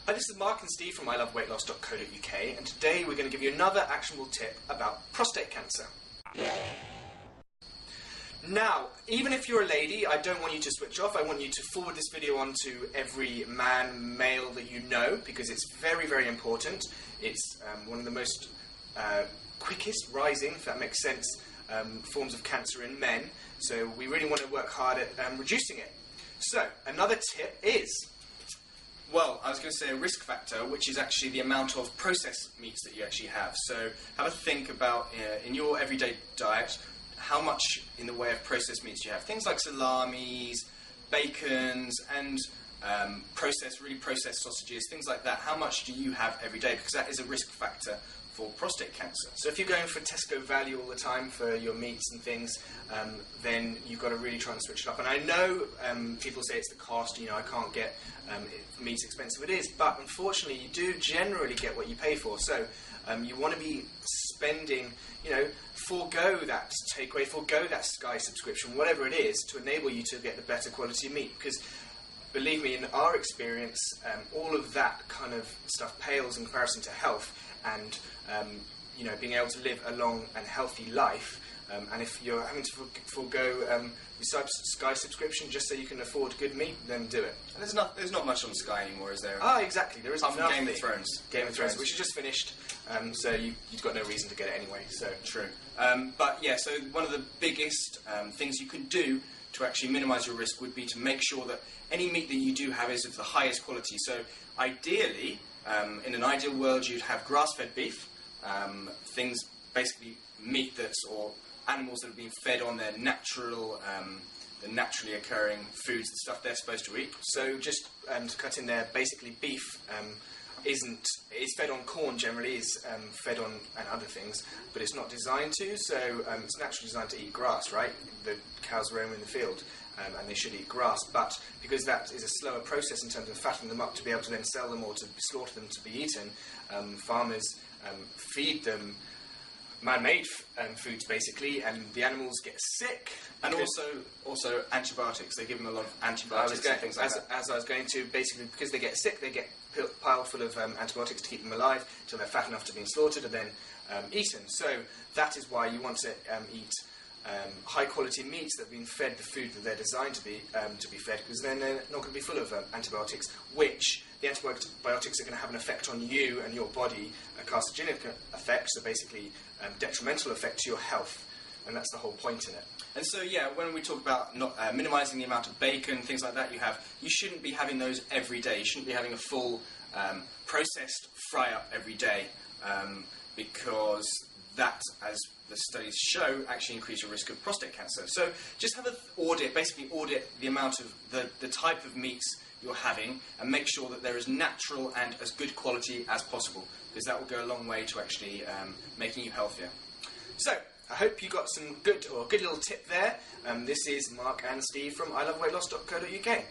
Hi, this is Mark and Steve from iloveweightloss.co.uk, and today we're going to give you another actionable tip about prostate cancer. Now, even if you're a lady, I don't want you to switch off. I want you to forward this video on to every male that you know, because it's very, very important. It's one of the most quickest rising, if that makes sense, forms of cancer in men. So we really want to work hard at reducing it. So, another tip is, well, I was going to say a risk factor, which is actually the amount of processed meats that you actually have. So have a think about, in your everyday diet, how much in the way of processed meats you have. Things like salamis, bacons, and really processed sausages, things like that. How much do you have every day? Because that is a risk factor for prostate cancer. So if you're going for Tesco value all the time for your meats and things, then you've got to really try and switch it up. And I know people say it's the cost, I can't get meat's expensive. It is, but unfortunately you do generally get what you pay for. So you want to be spending, forego that takeaway, forego that Sky subscription, whatever it is, to enable you to get the better quality meat. Because believe me, in our experience, all of that kind of stuff pales in comparison to health and being able to live a long and healthy life. And if you're having to forego your Sky subscription just so you can afford good meat, then do it. And there's not much on Sky anymore, is there? Ah, exactly. There isn't. Apart from Game of Thrones. Game of Thrones, which is just finished, so you've got no reason to get it anyway. So true. But yeah, so one of the biggest things you can do to actually minimise your risk would be to make sure that any meat that you do have is of the highest quality. So ideally, in an ideal world, you'd have grass-fed beef, things basically meat or animals that have been fed on their the naturally occurring foods, the stuff they're supposed to eat. So just to cut in there, basically beef is fed on corn generally, is fed on and other things, but it's not designed to. So it's naturally designed to eat grass, right? The cows roam in the field. And they should eat grass, but because that is a slower process in terms of fattening them up to be able to then sell them or to slaughter them to be eaten, farmers feed them man-made foods basically, and the animals get sick. And also antibiotics. They give them a lot of antibiotics and things like that. As I was going to, basically because they get sick, they get piled full of antibiotics to keep them alive until they're fat enough to be slaughtered and then eaten. So that is why you want to eat high quality meats that have been fed the food that they're designed to be fed, because then they're not going to be full of antibiotics, which the antibiotics are going to have an effect on you and your body, a carcinogenic effect, so basically detrimental effect to your health, and that's the whole point in it. And so yeah, when we talk about minimising the amount of bacon, things like that you shouldn't be having those every day. You shouldn't be having a full processed fry-up every day, because that, as the studies show, actually increase your risk of prostate cancer. So just have basically audit the amount of the type of meats you're having, and make sure that they're as natural and as good quality as possible, because that will go a long way to actually making you healthier. So I hope you got some good little tip there. This is Mark and Steve from iloveweightloss.co.uk.